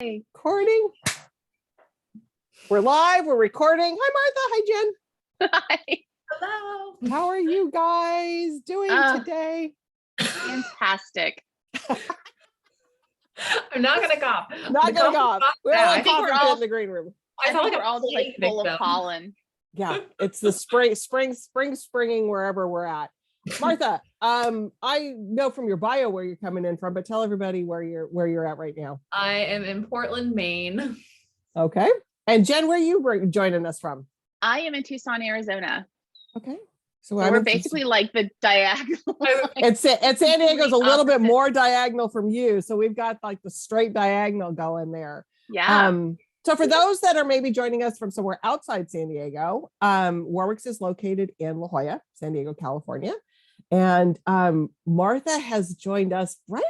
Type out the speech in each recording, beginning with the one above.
Recording. We're live. We're recording. Hi, Martha. Hi, Jen. Hi. Hello. How are you guys doing today? Fantastic. I'm not gonna cough. Not gonna cough. We're all I think we're all in the green room. I think we're all just like full of pollen. Yeah, it's the springing wherever we're at. Martha, I know from your bio where you're coming in from, but tell everybody where you're at right now. I am in Portland, Maine. Okay. And Jen, where are you joining us from? I am in Tucson, Arizona. Okay. So we're basically like the diagonal. It's San Diego's a little bit more diagonal from you. So we've got like the straight diagonal going there. Yeah. So for those that are maybe joining us from somewhere outside San Diego, Warwick's is located in La Jolla, San Diego, California. And Martha has joined us right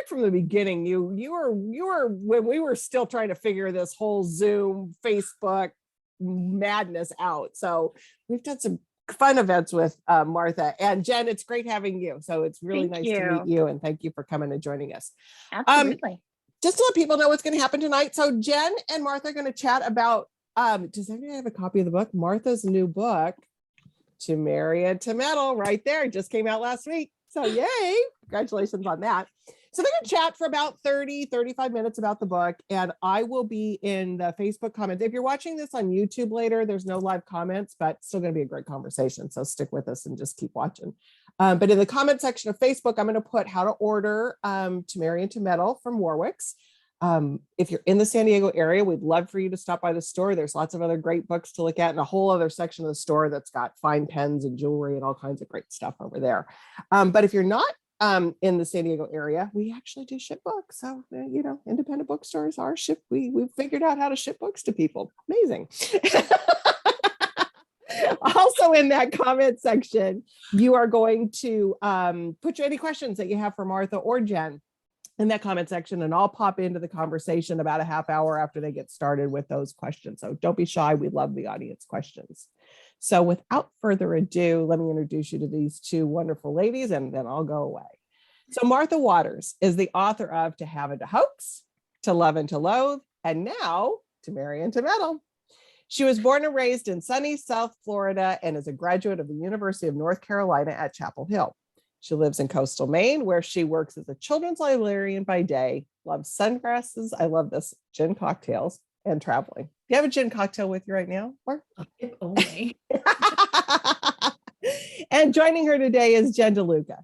from the beginning. You were when we were still trying to figure this whole Zoom, Facebook madness out. So we've done some fun events with Martha and Jen. It's great having you. So it's really nice to meet you, and thank you for coming and joining us. Absolutely. Just to let people know what's going to happen tonight. So Jen and Martha are going to chat about, does anybody have a copy of the book? Martha's new book, To Marry and to MEDDLE, right there. It just came out last week. So yay, congratulations on that. So they're going to chat for about 35 minutes about the book. And I will be in the Facebook comments. If you're watching this on YouTube later, there's no live comments, but still going to be a great conversation. So stick with us and just keep watching. But in the comment section of Facebook, I'm going to put how to order To Marry and to MEDDLE from Warwick's. If you're in the San Diego area, we'd love for you to stop by the store. There's lots of other great books to look at, and a whole other section of the store that's got fine pens and jewelry and all kinds of great stuff over there. But if you're not in the San Diego area, we actually do ship books. So, independent bookstores are ship. We've figured out how to ship books to people. Amazing. Also in that comment section, you are going to put any questions that you have for Martha or Jen in that comment section, and I'll pop into the conversation about a half hour after they get started with those questions. So don't be shy. We love the audience questions. So without further ado, let me introduce you to these two wonderful ladies, and then I'll go away. So Martha Waters is the author of To Have and to Hoax, To Love and to Loathe, and now To Marry and to MEDDLE. She was born and raised in sunny South Florida and is a graduate of the University of North Carolina at Chapel Hill. She lives in coastal Maine, where she works as a children's librarian by day, loves sunglasses, I love this, gin cocktails, and traveling. Do you have a gin cocktail with you right now? Or? If only. And joining her today is Jen DeLuca.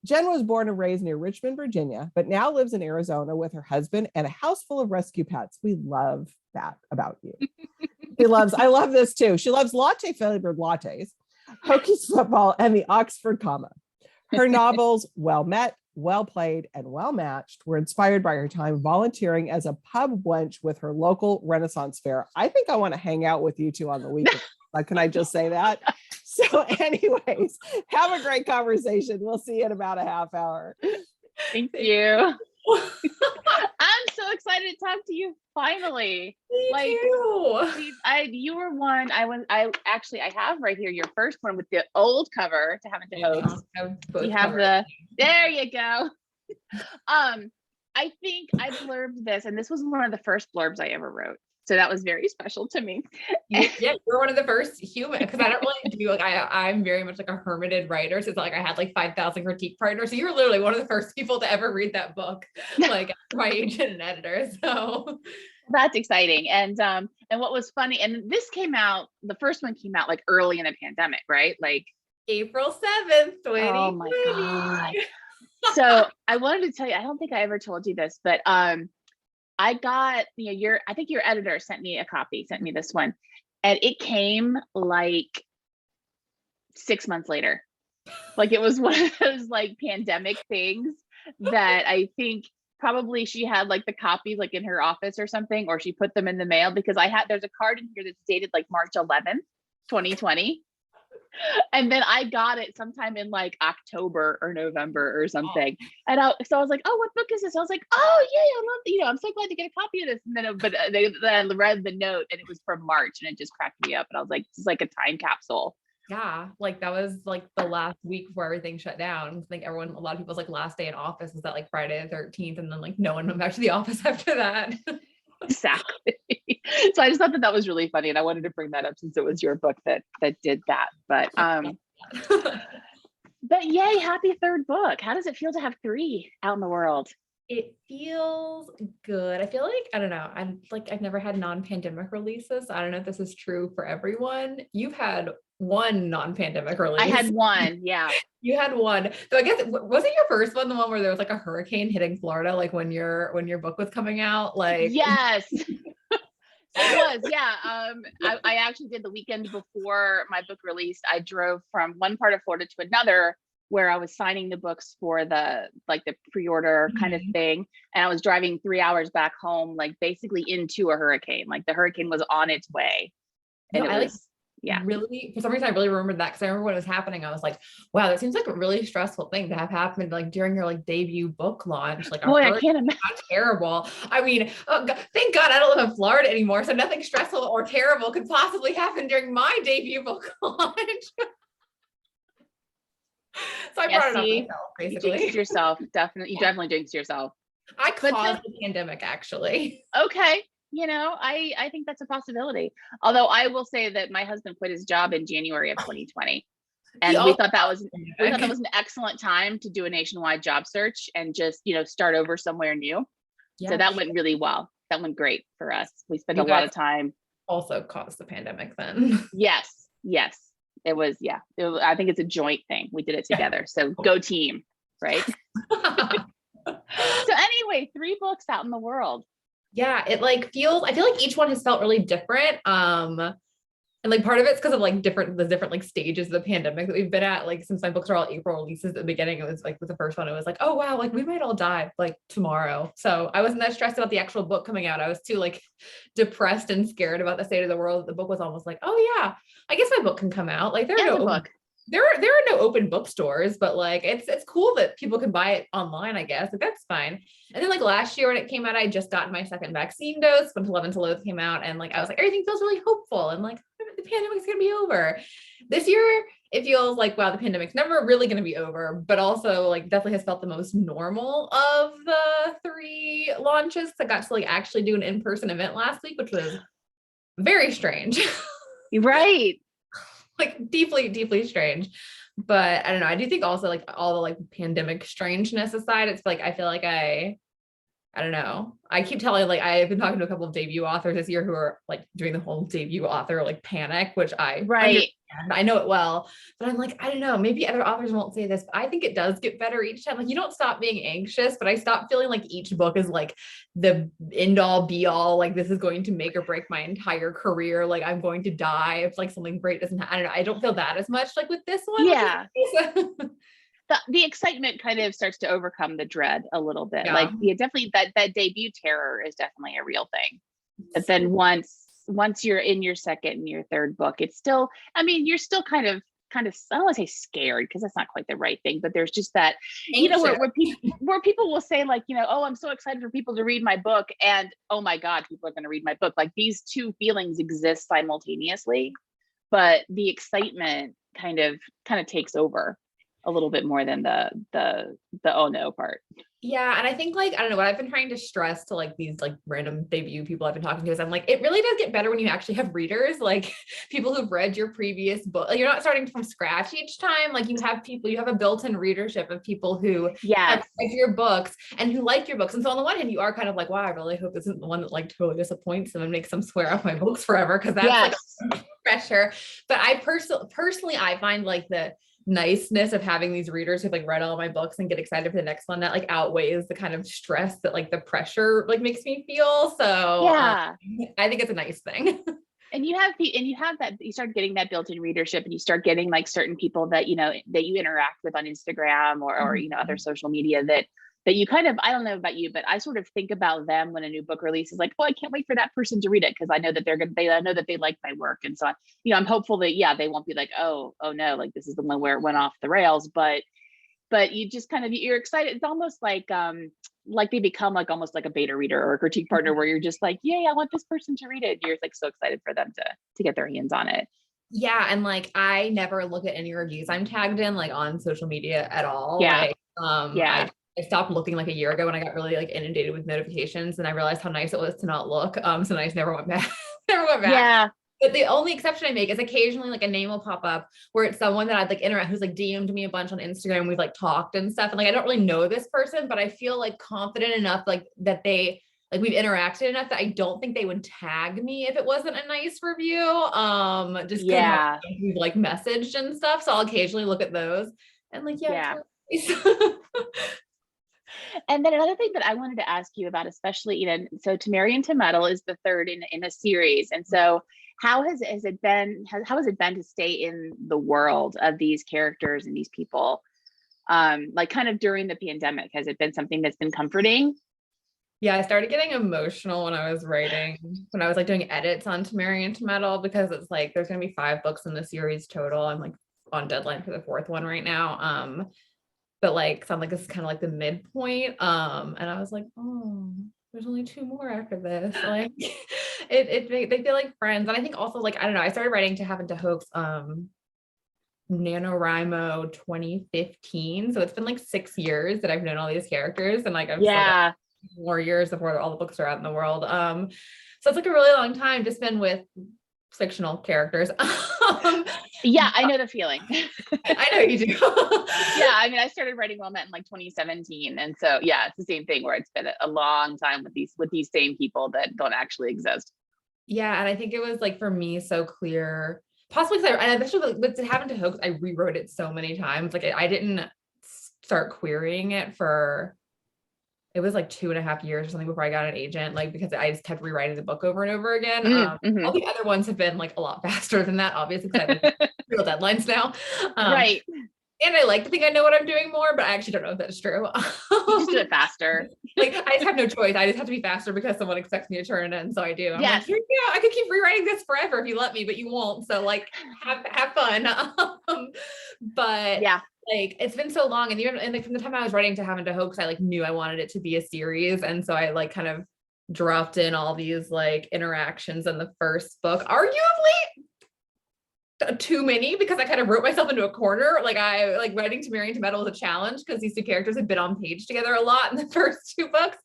Jen was born and raised near Richmond, Virginia, but now lives in Arizona with her husband and a house full of rescue pets. We love that about you. I love this too. She loves latte flavored lattes, Hokies football, and the Oxford comma. Her novels, Well Met, Well Played, and Well Matched, were inspired by her time volunteering as a pub wench with her local Renaissance fair. I think I want to hang out with you two on the weekend. Can I just say that? So anyways, have a great conversation. We'll see you in about a half hour. Thank you. I'm so excited to talk to you finally. Me too. You were one. I have right here your first one with the old cover, To Have and to Hoax. You have there you go. I think I blurbed this, and this was one of the first blurbs I ever wrote. So that was very special to me. Yeah, you're one of the first human, because I don't really do I'm very much like a hermited writer. So it's not like I had like 5,000 critique partners. So you're literally one of the first people to ever read that book, like my agent and editor. So that's exciting. And what was funny, and the first one came out like early in the pandemic, right? Like April 7th, 2020. Oh my God. So I wanted to tell you, I don't think I ever told you this, but I got, I think your editor sent me this one, and it came like 6 months later. Like it was one of those like pandemic things that I think probably she had like the copies like in her office or something, or she put them in the mail, because there's a card in here that's dated like March 11th, 2020. And then I got it sometime in like October or November or something. And so I was like, oh, what book is this? I was like, oh yeah, I love, I'm so glad to get a copy of this. And then, then I read the note, and it was from March, and it just cracked me up. And I was like, this is like a time capsule. Yeah, like that was like the last week before everything shut down. I think a lot of people's like last day in office was that like Friday the 13th, and then like no one went back to the office after that. Exactly. So I just thought that that was really funny, and I wanted to bring that up since it was your book that did that. But yay, happy third book. How does it feel to have 3 out in the world? It feels good. I feel like, I don't know. I've never had non-pandemic releases. I don't know if this is true for everyone. You've had one non-pandemic release. I had one, yeah. You had one. So I guess, wasn't your first one the one where there was like a hurricane hitting Florida, like when your book was coming out? Like, Yes. It was, yeah. I actually did the weekend before my book released. I drove from one part of Florida to another where I was signing the books for the pre-order kind of thing. And I was driving 3 hours back home, like basically into a hurricane. Like the hurricane was on its way. And no, it was, yeah. Really, for some reason, I really remembered that because I remember when it was happening. I was like, wow, that seems like a really stressful thing to have happened like during your like debut book launch. Like, Boy, I can't imagine. Terrible. I mean, oh God, thank God I don't live in Florida anymore. So nothing stressful or terrible could possibly happen during my debut book launch. So I brought it on myself, basically. You jinxed yourself. You definitely jinxed yourself. I caused the pandemic, actually. Okay. I think that's a possibility. Although I will say that my husband quit his job in January of 2020. And we thought that was an excellent time to do a nationwide job search and just, start over somewhere new. Yeah. So that went really well. That went great for us. We spent a lot of time. Also caused the pandemic then. Yes. It was, yeah. I think it's a joint thing. We did it together. Yeah. So go team, right? So anyway, 3 books out in the world. Yeah, it I feel like each one has felt really different. And like part of it's because of like the different like stages of the pandemic that we've been at. Like since my books are all April releases at the beginning, it was like with the first one, it was like, oh wow, like we might all die like tomorrow. So I wasn't that stressed about the actual book coming out. I was too like depressed and scared about the state of the world. The book was almost like, oh yeah, I guess my book can come out. Like there are no open bookstores, but like it's cool that people can buy it online, I guess. Like that's fine. And then like last year when it came out, I just gotten my second vaccine dose when 11 to Loathe came out, and like I was like, everything feels really hopeful and like the pandemic's gonna be over. This year it feels like, wow, the pandemic's never really gonna be over, but also like definitely has felt the most normal of the 3 launches. I got to like actually do an in-person event last week, which was very strange. Right. Like deeply, deeply strange. But I don't know. I do think also like all the like pandemic strangeness aside, it's like, I feel like I don't know. I keep telling like, I've been talking to a couple of debut authors this year who are like doing the whole debut author like panic, which I understand. I know it well, but I'm like, I don't know, maybe other authors won't say this, but I think it does get better each time. Like you don't stop being anxious, but I stop feeling like each book is like the end all be all, like this is going to make or break my entire career. Like I'm going to die if like something great doesn't happen. I don't know. I don't feel that as much like with this one. Yeah. The excitement kind of starts to overcome the dread a little bit. Yeah. Like definitely that debut terror is definitely a real thing. But then once you're in your second and your third book, it's still, I mean, you're still kind of, I don't want to say scared because that's not quite the right thing, but there's just that, where people will say like, oh, I'm so excited for people to read my book. And oh my God, people are going to read my book. Like these 2 feelings exist simultaneously, but the excitement kind of takes over a little bit more than the oh no part. Yeah. And I think like, I don't know what I've been trying to stress to like these like random debut people I've been talking to is I'm like, it really does get better when you actually have readers, like people who've read your previous book. Like, you're not starting from scratch each time. Like you have a built-in readership of people who have read your books and who like your books. And so on the one hand, you are kind of like, wow, I really hope this isn't the one that like totally disappoints them and makes them swear off my books forever. Cause that's like pressure. But I personally, I find like the niceness of having these readers who've like read all my books and get excited for the next one that like outweighs the kind of stress that like the pressure like makes me feel. So I think it's a nice thing. And you have that, you start getting that built-in readership, and you start getting like certain people that that you interact with on Instagram or other social media that you kind of, I don't know about you, but I sort of think about them when a new book releases, like, oh, I can't wait for that person to read it because I know that I know that they like my work, and so I'm hopeful that they won't be like, oh no, like this is the one where it went off the rails, but you just kind of, you're excited. It's almost like they become like almost like a beta reader or a critique partner where you're just like, yay, I want this person to read it. You're like so excited for them to get their hands on it. Yeah, and like I never look at any reviews I'm tagged in like on social media at all. Yeah. Like, I stopped looking like a year ago when I got really like inundated with notifications, and I realized how nice it was to not look. So I just never went back. Never went back. Yeah. But the only exception I make is occasionally like a name will pop up where it's someone that I'd like interact, who's like DM'd me a bunch on Instagram. We've like talked and stuff. And like, I don't really know this person, but I feel like confident enough, like that they, like we've interacted enough that I don't think they would tag me if it wasn't a nice review. Just Yeah. we've like messaged and stuff. So I'll occasionally look at those and like, yeah. And then another thing that I wanted to ask you about, especially, you know, so To Marry and to Meddle is the third in a series. And so how has it been to stay in the world of these characters and these people? Like kind of during the pandemic, has it been something that's been comforting? Yeah, I started getting emotional when I was writing, when I was like doing edits on To Marry and to Meddle, because it's like, there's going to be 5 books in the series total. I'm like on deadline for the 4th one right now. But like, sound like this is kind of like the midpoint. And I was like, oh, there's only 2 more after this. Like they feel like friends. And I think also like, I don't know, I started writing To Have and to Hoax, NaNoWriMo 2015. So it's been like 6 years that I've known all these characters, and like, I'm still more years before all the books are out in the world. So it's like a really long time to spend with fictional characters. Yeah, I know the feeling. I know you do. Yeah, I mean, I started writing Wilmette in like 2017, and so yeah, it's the same thing where it's been a long time with these same people that don't actually exist. Yeah, and I think it was like for me so clear, possibly because and especially with To Have and to Hoax, I rewrote it so many times. Like I didn't start querying it for, it was like 2.5 years or something before I got an agent, like because I just kept rewriting the book over and over again. All the other ones have been like a lot faster than that, obviously, because I have real deadlines now. Right. And I like to think I know what I'm doing more, but I actually don't know if that's true. You just do it faster. Like I just have no choice. I just have to be faster because someone expects me to turn it in, so I do. I'm Yes. like, yeah, I could keep rewriting this forever if you let me, but you won't. So like, have fun. But yeah, like it's been so long, and even and like from the time I was writing To Have and to Hoax, I like knew I wanted it to be a series, and so I like kind of dropped in all these like interactions in the first book, arguably too many, because I kind of wrote myself into a corner. Like I like writing To Marry and to Meddle was a challenge because these 2 characters had been on page together a lot in the first 2 books.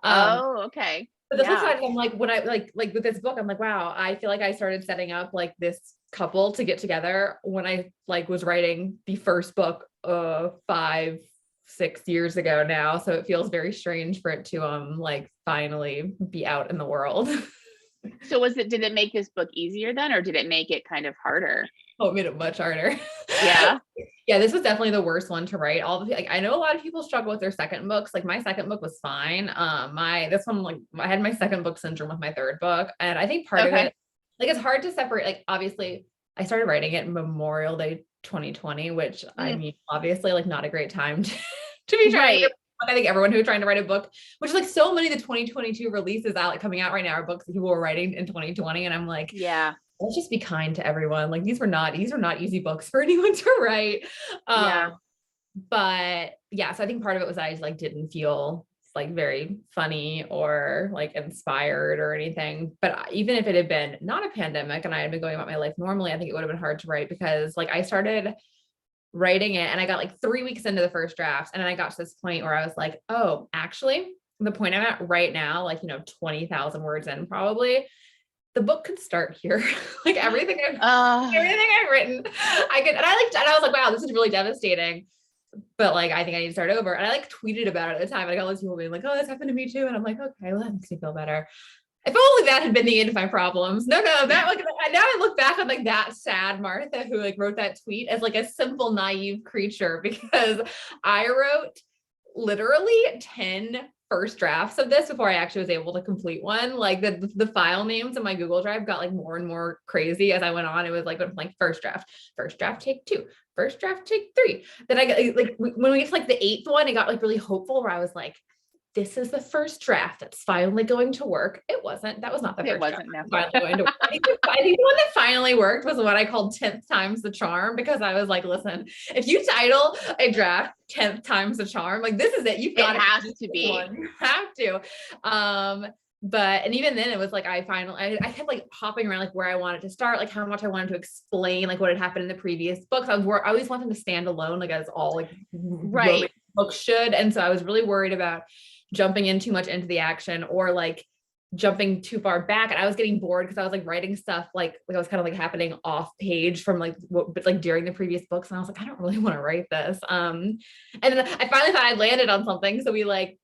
Okay. But the flip side, I'm like, when I like with this book, I'm like, wow, I feel like I started setting up like this couple to get together when I like was writing the first book 5-6 years ago now. So it feels very strange for it to like finally be out in the world. So did it make this book easier then, or did it make it kind of harder? Oh, it made it much harder. Yeah. Yeah, this was definitely the worst one to write. Like I know a lot of people struggle with their second books. Like my second book was fine. This one, like I had my second book syndrome with my third book. And I think part of it, like it's hard to separate, like obviously I started writing it Memorial Day 2020, which I mean, obviously like not a great time to be trying to, I think everyone who was trying to write a book, which is like so many of the 2022 releases out, like coming out right now, are books that people were writing in 2020. And I'm like, yeah, let's just be kind to everyone. Like these are not easy books for anyone to write. But yeah, so I think part of it was I just like didn't feel like very funny or like inspired or anything. But even if it had been not a pandemic and I had been going about my life normally, I think it would have been hard to write, because like I started writing it and I got like 3 weeks into the first drafts, and then I got to this point where I was like, oh, actually the point I'm at right now, like, 20,000 words in, probably the book could start here. Like everything I've written, and I was like, wow, this is really devastating, but like, I think I need to start over. And I like tweeted about it at the time, and I got all these people being like, oh, this happened to me too. And I'm like, okay, well, that makes me feel better. If only that had been the end of my problems. No, that like now I look back on like that sad Martha who like wrote that tweet as like a simple, naive creature, because I wrote literally 10 first drafts of this before I actually was able to complete one. Like the file names in my Google Drive got like more and more crazy as I went on. It was like first draft take 2, first draft take 3. Then I got like when we get to like the 8th one, it got like really hopeful, where I was like, this is the first draft that's finally going to work. It wasn't. That was not the first draft. Finally going to work. I think the one that finally worked was the one I called 10th Times the Charm, because I was like, listen, if you title a draft 10th Times the Charm, like this is it. You've got it has to be. You have to. And even then it was like, I kept like hopping around like where I wanted to start, like how much I wanted to explain like what had happened in the previous books. I always want them to stand alone, like as all like book should. And so I was really worried about jumping in too much into the action or like jumping too far back. And I was getting bored because I was like writing stuff like I was kind of like happening off page from like but like during the previous books. And I was like, I don't really want to write this. And then I finally thought I landed on something. So we like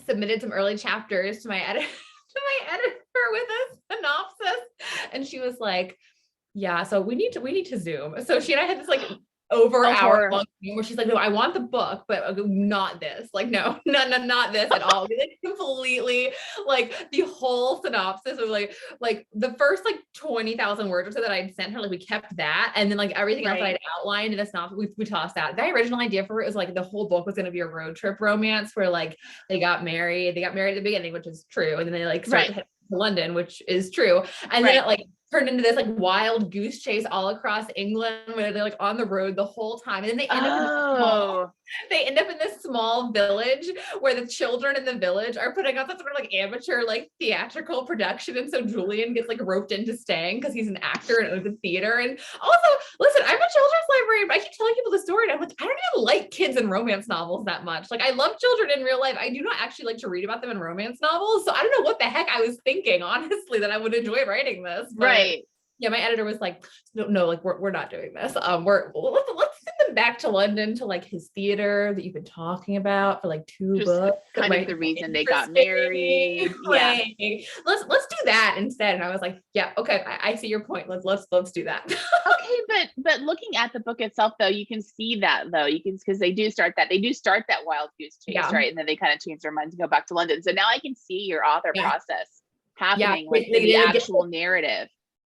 submitted some early chapters to my editor with a synopsis. And she was like, yeah, so we need to Zoom. So she and I had this like over hour long thing where she's like, no, I want the book, but not this. Like, no, not this at all. We like completely like the whole synopsis was like the first like 20,000 words or so that I'd sent her, like we kept that. And then like everything else that I'd outlined in the synopsis, we tossed out. The original idea for it was like the whole book was going to be a road trip romance where like they got married at the beginning, which is true. And then they like started to head to London, which is true. And then it like turned into this like wild goose chase all across England where they're like on the road the whole time. And then they end up in this small village where the children in the village are putting on some sort of like amateur, like theatrical production. And so Julian gets like roped into staying because he's an actor and owns a theater. And also, listen, I'm a children's librarian, but I keep telling people the story and I'm like, I don't even like kids and romance novels that much. Like I love children in real life. I do not actually like to read about them in romance novels. So I don't know what the heck I was thinking, honestly, that I would enjoy writing this. But yeah, my editor was like, no, like we're not doing this. Let's send them back to London to like his theater that you've been talking about for like 2 books. Kind of the reason they got married. Like, let's do that instead. And I was like, yeah, okay, I see your point. Let's do that. Okay, but looking at the book itself, though, you can see that because they do start that wild goose chase, right? And then they kind of change their minds and go back to London. So now I can see your author process happening with the actual narrative.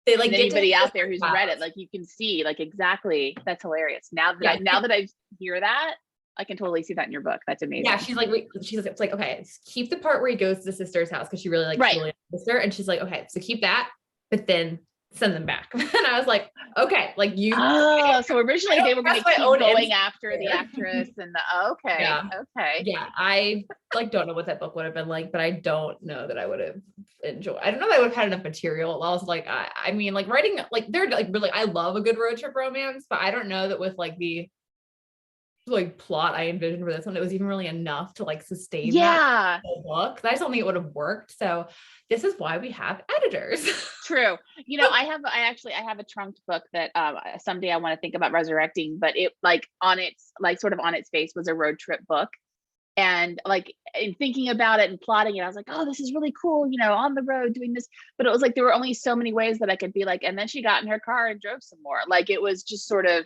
They like anybody out there who's read it, like you can see like exactly. That's hilarious. Now that I hear that, I can totally see that in your book. That's amazing. Yeah, she's like, it's like, okay, keep the part where he goes to the sister's house because she really likes Julian's sister, and she's like, okay, so keep that, but then send them back. And I was like, okay, like you. Oh, so originally they were going to keep going after the actress and okay. Yeah, I like don't know what that book would have been like, but I don't know that I would have enjoyed. I don't know that I would have had enough material. I was like, I mean, like writing, like they're like really, I love a good road trip romance, but I don't know that with like the like plot I envisioned for this one, it was even really enough to like sustain that book. I just don't think it would have worked. So this is why we have editors. True. You know, I have a trunked book that someday I want to think about resurrecting, but it like on its face was a road trip book. And like in thinking about it and plotting it, I was like, oh, this is really cool, you know, on the road doing this. But it was like there were only so many ways that I could be like, and then she got in her car and drove some more. Like it was just sort of,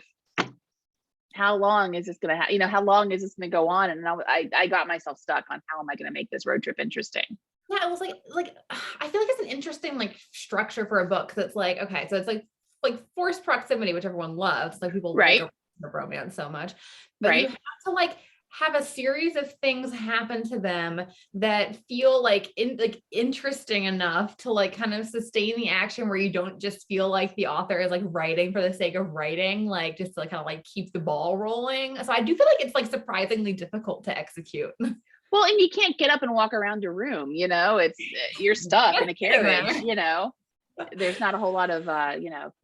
how long is this going to how long is this going to go on? And I got myself stuck on how am I going to make this road trip interesting? Yeah, it was like I feel like it's an interesting like structure for a book that's like, okay, so it's like forced proximity, which everyone loves, like people like romance so much, but you have to like have a series of things happen to them that feel like interesting enough to like kind of sustain the action where you don't just feel like the author is like writing for the sake of writing, like just to like kind of like keep the ball rolling. So I do feel like it's like surprisingly difficult to execute. Well, and you can't get up and walk around your room, you know, you're stuck in a carriage, you know, there's not a whole lot of,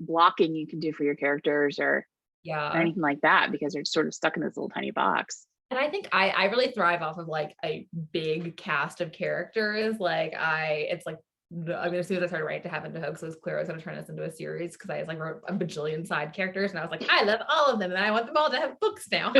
blocking you can do for your characters or anything like that because they're sort of stuck in this little tiny box. And I think I really thrive off of like a big cast of characters. Like as soon as I started writing To Heaven to Hoax, it was clear I was going to turn this into a series because I like wrote a bajillion side characters and I was like, I love all of them and I want them all to have books now.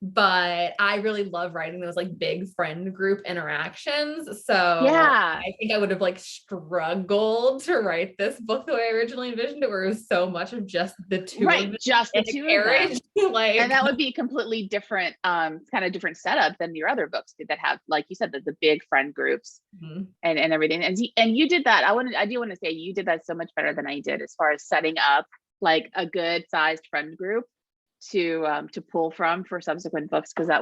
But I really love writing those like big friend group interactions. So I think I would have like struggled to write this book the way I originally envisioned it, where it was so much of just the two of them just the two of them. Like, and that would be a completely different kind of different setup than your other books that have, like you said, the big friend groups and everything. And you did that. I do want to say you did that so much better than I did as far as setting up like a good sized friend group to pull from for subsequent books, because I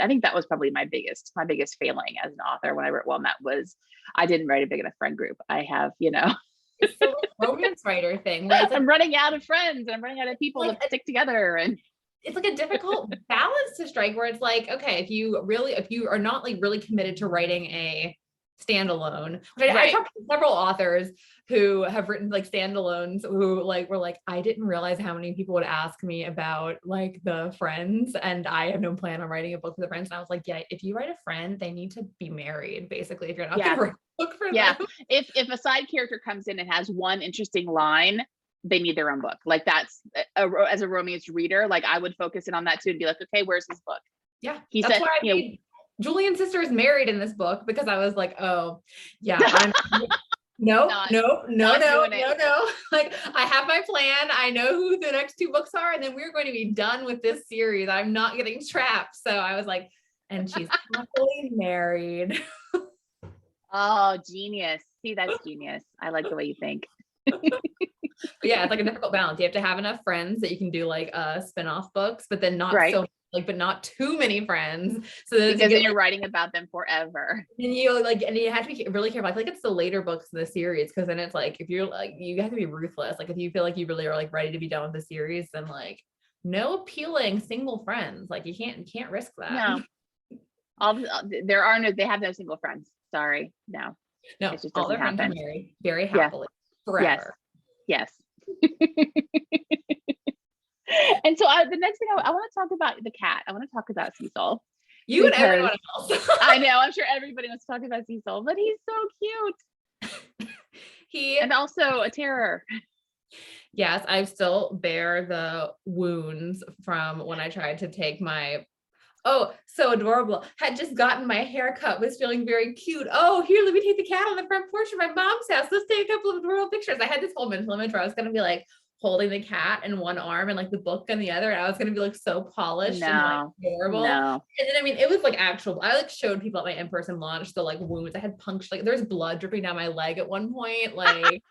think that was probably my biggest failing as an author when I wrote one. That was, I didn't write a big enough friend group. I have, it's the romance writer thing where it's like, I'm running out of friends, I'm running out of people to stick together, and it's like a difficult balance to strike where it's like, okay, if you are not like really committed to writing a standalone, which I Right. talked to several authors who have written like standalones who like were like, I didn't realize how many people would ask me about like the friends, and I have no plan on writing a book for the friends. And I was like, yeah, if you write a friend, they need to be married, basically, if you're not Yeah. gonna write a book for Yeah. them. If a side character comes in and has one interesting line, they need their own book. Like that's as a romance reader, like I would focus in on that too and be like, okay, where's his book? Yeah, He that's said, why I you know, made Julian's sister is married in this book, because I was like, oh yeah, I'm no, Not- no, no, not no, doing no, it. no. Like I have my plan. I know who the next 2 books are, and then we're going to be done with this series. I'm not getting trapped. So I was like, and she's happily married. oh, genius. See, that's genius. I like the way you think. But yeah, it's like a difficult balance. You have to have enough friends that you can do like spin-off books, but then not Right. so like, but not too many friends. So that Because then you're writing about them forever. and you like, and you have to be really careful. I feel like it's the later books in the series, because then it's like if you're like, you have to be ruthless. Like if you feel like you really are like ready to be done with the series, then like no appealing single friends. Like you can't risk that. No. They have no single friends. Sorry. No. No, It just all their doesn't friends are happen. married very Yeah. happily forever. Yes. And so the next thing I want to talk about the cat. I want to talk about Cecil. You and everyone else. I know. I'm sure everybody wants to talk about Cecil, but he's so cute. And also a terror. Yes, I still bear the wounds from when I tried to take my, oh, so adorable, had just gotten my haircut, was feeling very cute. Oh, here, let me take the cat on the front porch of my mom's house. Let's take a couple of adorable pictures. I had this whole mental image where I was going to be like holding the cat in one arm and like the book in the other. And I was going to be like so polished and like adorable. No. And then, I mean, it was like actual, I like showed people at my in-person launch the like wounds. I had punctured, like there's blood dripping down my leg at one point. Like,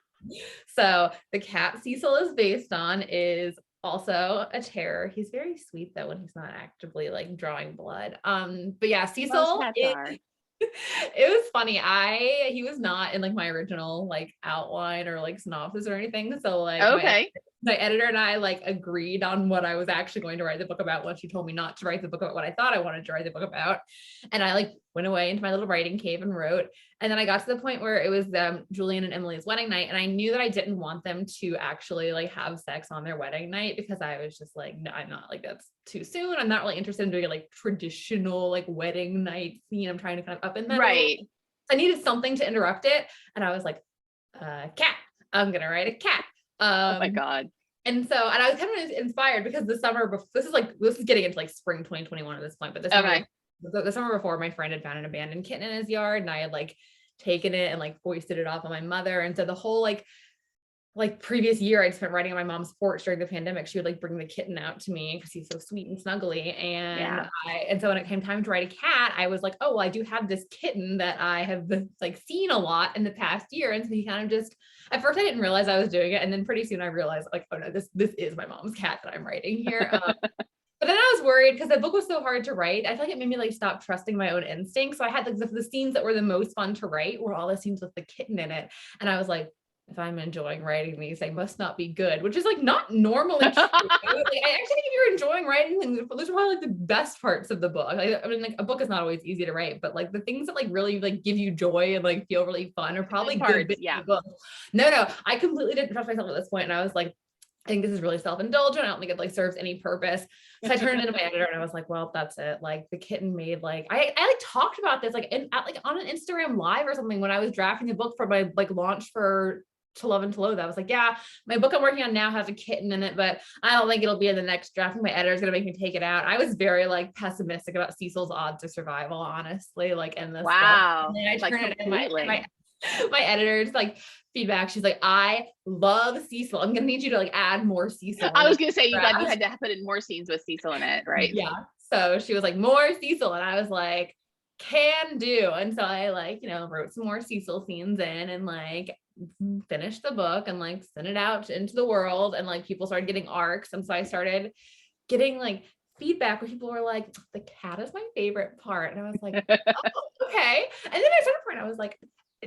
so the cat Cecil is based on is also a terror. He's very sweet though when he's not actively like drawing blood. But yeah, Cecil, it was funny. He was not in like my original like outline or like synopsis or anything. So like my editor and I like agreed on what I was actually going to write the book about when she told me not to write the book about what I thought I wanted to write the book about. And I like went away into my little writing cave and wrote. And then I got to the point where it was Julian and Emily's wedding night. And I knew that I didn't want them to actually like have sex on their wedding night, because I was just like, no, I'm not, like, that's too soon. I'm not really interested in doing a like traditional like wedding night scene. I'm trying to kind of up in that. Right. I needed something to interrupt it. And I was like, cat, I'm going to write a cat. Oh my God. And so, and I was kind of inspired because the summer before, this is getting into like spring 2021 at this point, but the summer before, my friend had found an abandoned kitten in his yard, and I had like taken it and like foisted it off on my mother. And so the whole like previous year I'd spent writing on my mom's porch during the pandemic, she would like bring the kitten out to me because he's so sweet and snuggly. And so when it came time to write a cat, I was like, oh, well, I do have this kitten that I have like seen a lot in the past year. And so he kind of just, at first I didn't realize I was doing it. And then pretty soon I realized like, oh no, this is my mom's cat that I'm writing here. But then I was worried because the book was so hard to write. I feel like it made me like stop trusting my own instincts. So I had like the scenes that were the most fun to write were all the scenes with the kitten in it. And I was like, if I'm enjoying writing these, they must not be good, which is like not normally true. I actually think if you're enjoying writing, then those are probably like the best parts of the book. I mean, like a book is not always easy to write, but like the things that like really like give you joy and like feel really fun are probably good bits of the book. No, I completely didn't trust myself at this point, and I was like, I think this is really self-indulgent. I don't think it like serves any purpose. So I turned it into my editor and I was like, well, that's it. Like the kitten made like, I like talked about this like like on an Instagram live or something when I was drafting the book for my like launch for To Love and To Loathe. I was like, yeah, my book I'm working on now has a kitten in it, but I don't think it'll be in the next draft. My editor's going to make me take it out. I was very like pessimistic about Cecil's odds of survival, honestly, like in this wow. book. And then I like turned it in my editor's like feedback. She's like, I love Cecil. I'm gonna need you to like add more Cecil. I was gonna say you had to put in more scenes with Cecil in it, right? Yeah. So she was like, more Cecil, and I was like, can do. And so I like, wrote some more Cecil scenes in and like finished the book and like sent it out into the world, and like people started getting arcs, and so I started getting like feedback where people were like, the cat is my favorite part, and I was like, oh, okay. And then at a certain point I was like,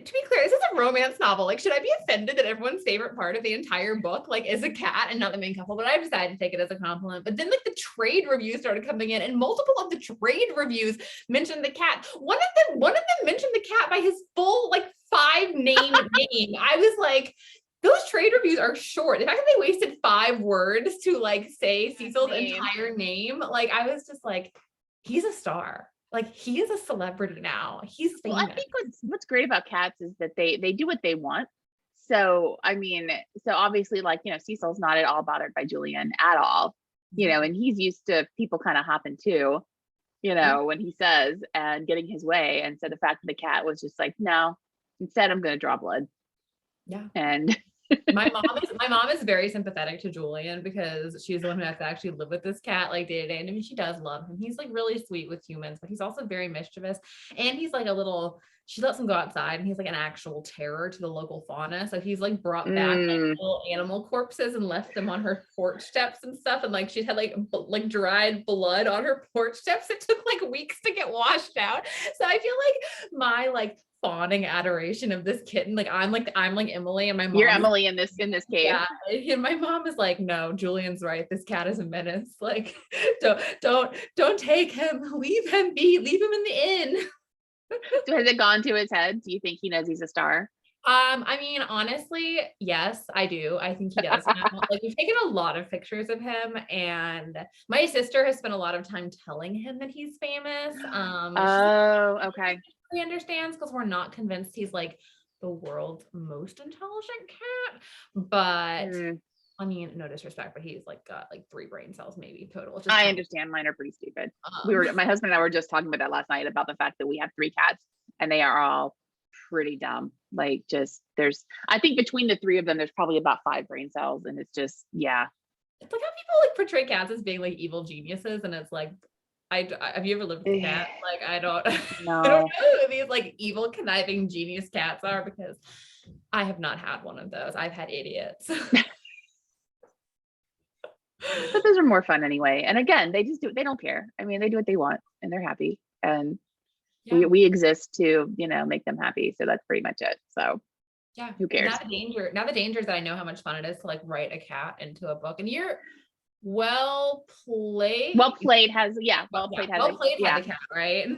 to be clear, this is a romance novel. Like, should I be offended that everyone's favorite part of the entire book, like, is a cat and not the main couple? But I've decided to take it as a compliment. But then, like, the trade reviews started coming in, and multiple of the trade reviews mentioned the cat. One of them mentioned the cat by his full, like, 5-name name. I was like, those trade reviews are short. The fact that they wasted 5 words to, like, say Cecil's entire name, like, I was just like, he's a star. Like, he is a celebrity now. He's famous. Well, I think what's great about cats is that they do what they want. So, I mean, so obviously, like, you know, Cecil's not at all bothered by Julian at all, you know, and he's used to people kind of hopping too, you know, when he says and getting his way. And so the fact that the cat was just like, no, instead I'm going to draw blood. Yeah. And my mom is very sympathetic to Julian because she's the one who has to actually live with this cat like day to day. And I mean, she does love him. He's like really sweet with humans, but he's also very mischievous. And he's like she lets him go outside, and he's like an actual terror to the local fauna. So he's like brought back like little animal corpses and left them on her porch steps and stuff. And like, she had like dried blood on her porch steps. It took like weeks to get washed out. So I feel like my like fawning adoration of this kitten, like I'm Emily, and my mom, you're Emily in this cave. Yeah, and my mom is like, no, Julian's right, this cat is a menace, like don't take him, leave him be, leave him in the inn. So has it gone to his head? Do you think he knows he's a star? I mean, honestly, yes, I do. I think he does now. Like, we've taken a lot of pictures of him, and my sister has spent a lot of time telling him that he's famous. Oh, okay. He understands, because we're not convinced he's like the world's most intelligent cat. But I mean, no disrespect, but he's like got like 3 brain cells maybe total. I understand, mine are pretty stupid. My husband and I were just talking about that last night, about the fact that we have 3 cats and they are all pretty dumb. Like, just I think between the 3 of them, there's probably about 5 brain cells, and it's just, yeah. It's like how people like portray cats as being like evil geniuses, and it's like, have you ever lived with a cat? Like, I don't know who these like evil conniving genius cats are, because I have not had one of those. I've had idiots. But those are more fun anyway. And again, they don't care. I mean, they do what they want and they're happy. And we exist to, you know, make them happy. So that's pretty much it. So yeah, who cares? Now the danger is that I know how much fun it is to like write a cat into a book, and you're well played has a cat, right?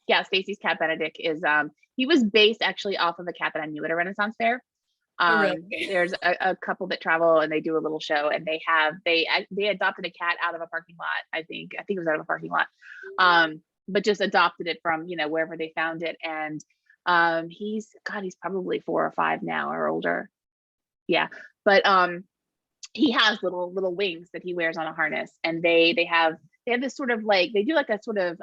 Yeah, Stacy's cat Benedict is he was based actually off of a cat that I knew at a Renaissance fair. Really? There's a couple that travel and they do a little show, and they adopted a cat out of a parking lot. I think it was out of a parking lot, but just adopted it from, you know, wherever they found it. And he's probably 4 or 5 now or older. Yeah, but he has little wings that he wears on a harness, and they have this sort of like, they do like a sort of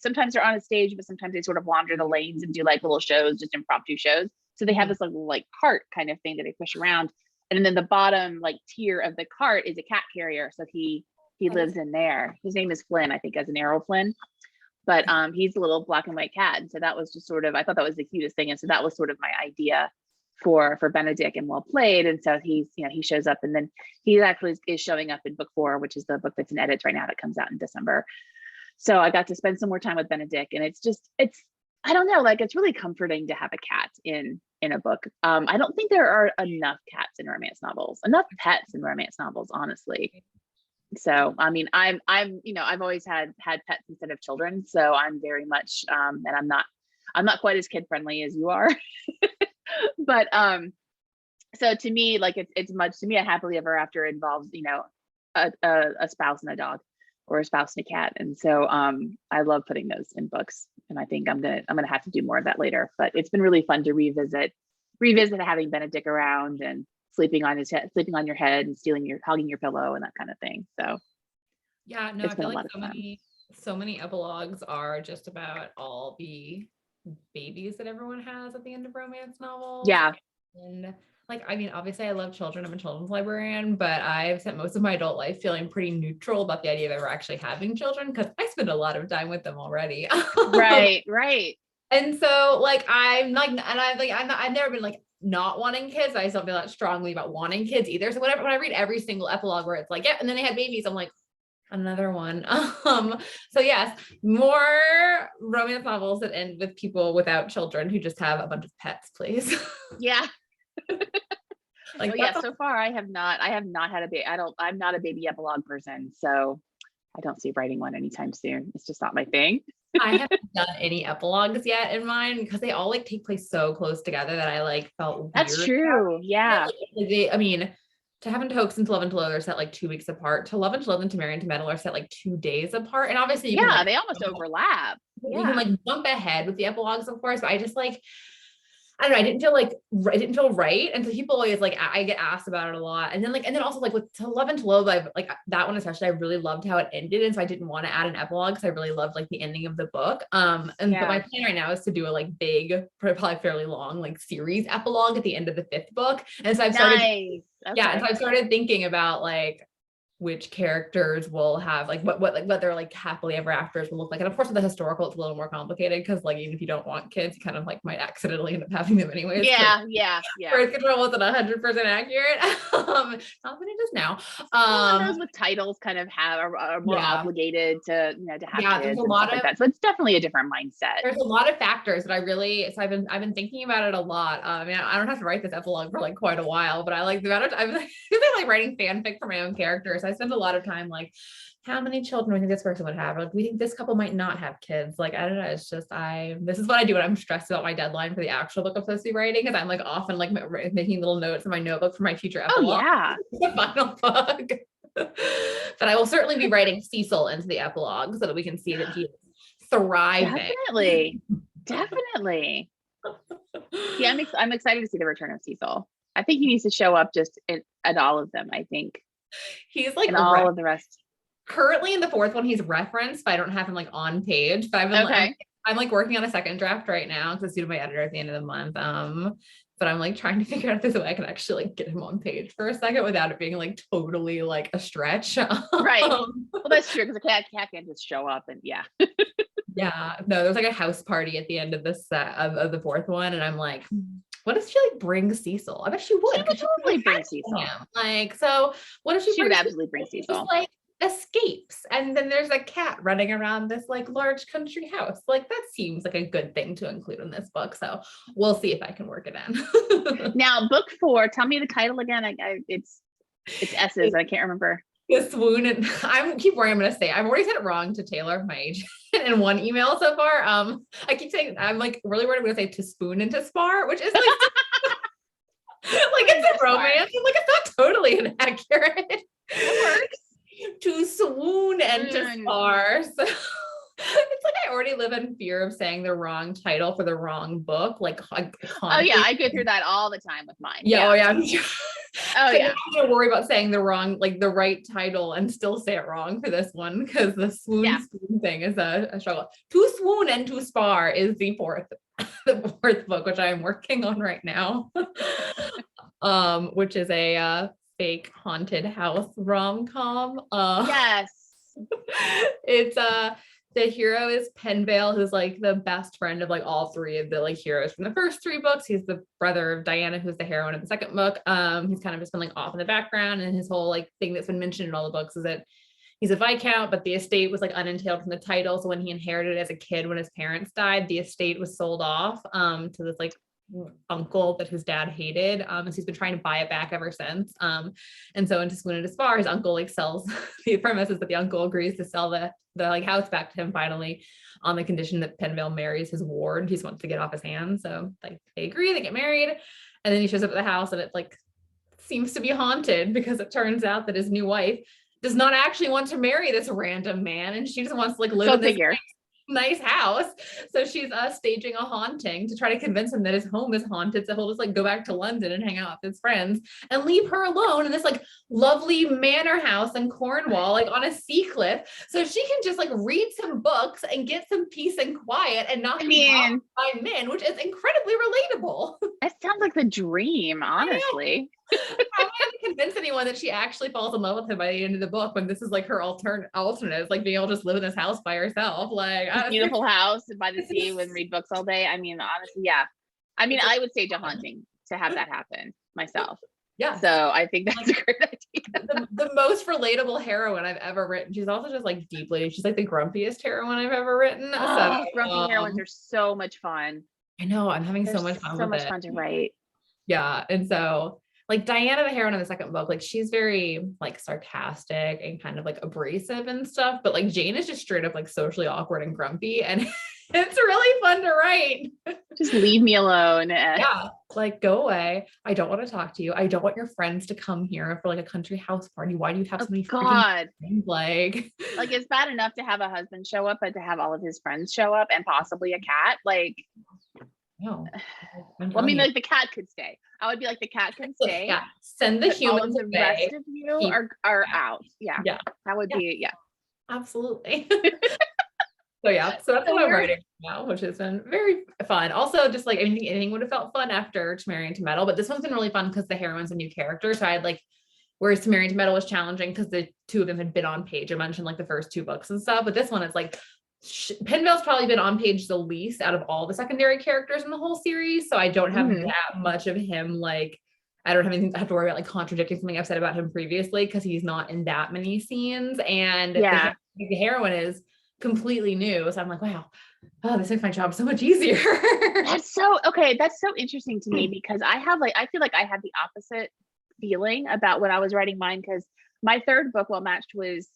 sometimes they're on a stage, but sometimes they sort of wander the lanes and do like little shows, just impromptu shows. So they have this like cart kind of thing that they push around, and then the bottom like tier of the cart is a cat carrier. So he lives in there. His name is Flynn, I think, as an Errol Flynn, but he's a little black and white cat. And so that was just sort of, I thought that was the cutest thing. And so that was sort of my idea for Benedict and Well Played. And so he's, you know, he shows up, and then he actually is showing up in book 4, which is the book that's in edits right now that comes out in December. So I got to spend some more time with Benedict, and it's I don't know, like, it's really comforting to have a cat in a book. I don't think there are enough cats in romance novels, enough pets in romance novels, honestly. So, I mean, I'm, you know, I've always had pets instead of children. So I'm very much, and I'm not quite as kid friendly as you are, but, so to me, like, it's much, to me, a happily ever after involves, you know, a spouse and a dog, or a spouse and a cat. And so I love putting those in books, and I think I'm gonna have to do more of that later. But it's been really fun to revisit having Benedict around and sleeping on your head and hugging your pillow and that kind of thing. So yeah, no, I feel like so many epilogues are just about all the babies that everyone has at the end of romance novels. Yeah. And like, I mean, obviously I love children. I'm a children's librarian, but I've spent most of my adult life feeling pretty neutral about the idea of ever actually having children, because I spend a lot of time with them already. Right. And so like, I've never been like not wanting kids. I still feel that strongly about wanting kids either. So when I read every single epilogue where it's like, yeah, and then they had babies, I'm like, Another one. So yes, more romance novels that end with people without children who just have a bunch of pets, please. Yeah. Like Oh yeah, that's so far I have not had a baby. I'm not a baby epilogue person, so I don't see writing one anytime soon. It's just not my thing. I haven't done any epilogues yet in mine because they all like take place so close together that I like felt That's weird. true. Yeah. I mean, to Heaven to Hoax and To Love and To Loathe are set like 2 weeks apart. To Love and To Loathe and To Marry and To Meddle are set like 2 days apart. And obviously you can Yeah, like they almost overlap. you Yeah. can like jump ahead with the epilogues, of course, but I just like I don't know, I didn't feel right. And so people always like, I get asked about it a lot. And then also like with To Love and To Loathe, I've like that one, especially, I really loved how it ended. And so I didn't want to add an epilogue because I really loved like the ending of the book. But my plan right now is to do a like big, probably fairly long, like series epilogue at the end of the 5th book. And so I've started, Nice. yeah. Okay. And so I started thinking about like, which characters will have like what their like happily ever afters will look like. And of course with the historical it's a little more complicated because like even if you don't want kids you kind of like might accidentally end up having them anyways. Yeah. Birth control wasn't 100% accurate. Not that it is now. Well, and those with titles kind of are more obligated to to have kids there's a and lot stuff like that. So it's definitely a different mindset. There's a lot of factors that I've been thinking about it a lot. I mean, I don't have to write this epilogue for like quite a while, but I like the amount of time I like writing fanfic for my own characters. I spend a lot of time like, how many children do we think this person would have? Or, like, we think this couple might not have kids. Like, I don't know. It's just, this is what I do when I'm stressed about my deadline for the actual book I'm supposed to be writing. Cause I'm like often like making little notes in my notebook for my future epilogue. Oh yeah. The final book. But I will certainly be writing Cecil into the epilogue so that we can see that he is thriving. Definitely. Yeah, I'm excited to see the return of Cecil. I think he needs to show up just at all of them. I think he's like in all of the rest. Currently in the 4th one, he's referenced, but I don't have him like on page. But I'm like working on a second draft right now because it's due to my editor at the end of the month. But I'm like trying to figure out if there's a way I can actually like get him on page for a second without it being like totally like a stretch. Right. Well, that's true because a cat can just show up and yeah. Yeah. No, there's like a house party at the end of the set of the 4th one, and I'm like, what if she like brings Cecil? I bet she would. She would totally bring Cecil. Like, so what if she would absolutely bring Cecil? Just, like escapes, and then there's a cat running around this like large country house. Like that seems like a good thing to include in this book. So we'll see if I can work it in. Now, book 4. Tell me the title again. It's S's. I can't remember. The Swoon, and I'm going to say I've already said it wrong to Taylor, my agent, in one email so far. I keep saying I'm like really worried I'm going to say to spoon and to spar, which is like like it's a romance. Like it's not totally inaccurate. It works. To swoon and to spar. So it's like I already live in fear of saying the wrong title for the wrong book. Like, oh yeah, I go through that all the time with mine. Yeah. Oh yeah. Oh yeah. I'm gonna worry about saying the right title and still say it wrong for this one because the swoon thing is a struggle. To swoon and to spar is the fourth book, which I am working on right now. Which is a fake haunted house rom-com. Yes. It's the hero is Penvale, who's like the best friend of like all 3 of the like heroes from the first 3 books. He's the brother of Diana, who's the heroine of the 2nd book. He's kind of just been like off in the background, and his whole like thing that's been mentioned in all the books is that he's a viscount, but the estate was like unentailed from the title. So when he inherited it as a kid, when his parents died, the estate was sold off to this like uncle that his dad hated. And so he's been trying to buy it back ever since. And so into Swoon and to Spar, his uncle like sells the premise is that the uncle agrees to sell the like house back to him finally on the condition that Penvale marries his ward. He just wants to get off his hands. So like they agree, they get married, and then he shows up at the house and it like seems to be haunted because it turns out that his new wife does not actually want to marry this random man, and she just wants to like live in this nice house. So she's staging a haunting to try to convince him that his home is haunted, so he'll just like go back to London and hang out with his friends and leave her alone in this like lovely manor house in Cornwall, like on a sea cliff, so she can just like read some books and get some peace and quiet and not be bothered by men, which is incredibly relatable. That sounds like the dream, honestly. How am I to convince anyone that she actually falls in love with him by the end of the book when this is like her alternate, like being able to just live in this house by herself, like beautiful house by the sea and read books all day. I mean, honestly, yeah. I mean, I would stage a haunting to have that happen myself. Yeah. So I think that's a great idea. The most relatable heroine I've ever written. She's also just like deeply, she's like the grumpiest heroine I've ever written. Oh, So grumpy heroines are so much fun. I know I'm having They're so much fun so with much it. fun to write. Yeah. And so like Diana, the heroine in the second book, like she's very like sarcastic and kind of like abrasive and stuff. But like Jane is just straight up like socially awkward and grumpy. And it's really fun to write. Just leave me alone. Yeah. Like go away. I don't want to talk to you. I don't want your friends to come here for like a country house party. Why do you have so many freaking God. friends? Like Like it's bad enough to have a husband show up, but to have all of his friends show up and possibly a cat, like no. well, I mean, like the cat could stay. I would be like, the cat can stay. Yeah. Send the but all of humans the away. rest of you are out. Yeah. Yeah. That would be, yeah. Absolutely. So yeah, so that's what I'm writing now, which has been very fun. Also, just like anything would have felt fun after To Marry and to Meddle, but this one's been really fun because the heroine's a new character. So I had like, whereas To Marry and to Meddle was challenging because the two of them had been on page. I mentioned like the first two books and stuff, but this one is like Penvale's probably been on page the least out of all the secondary characters in the whole series. So I don't have that much of him. Like I don't have anything to have to worry about like contradicting something I've said about him previously because he's not in that many scenes. And the heroine is completely new. So I'm like, wow, oh, this makes my job so much easier. That's so interesting to me because I feel like I had the opposite feeling about when I was writing mine, because my third book, Well Matched, was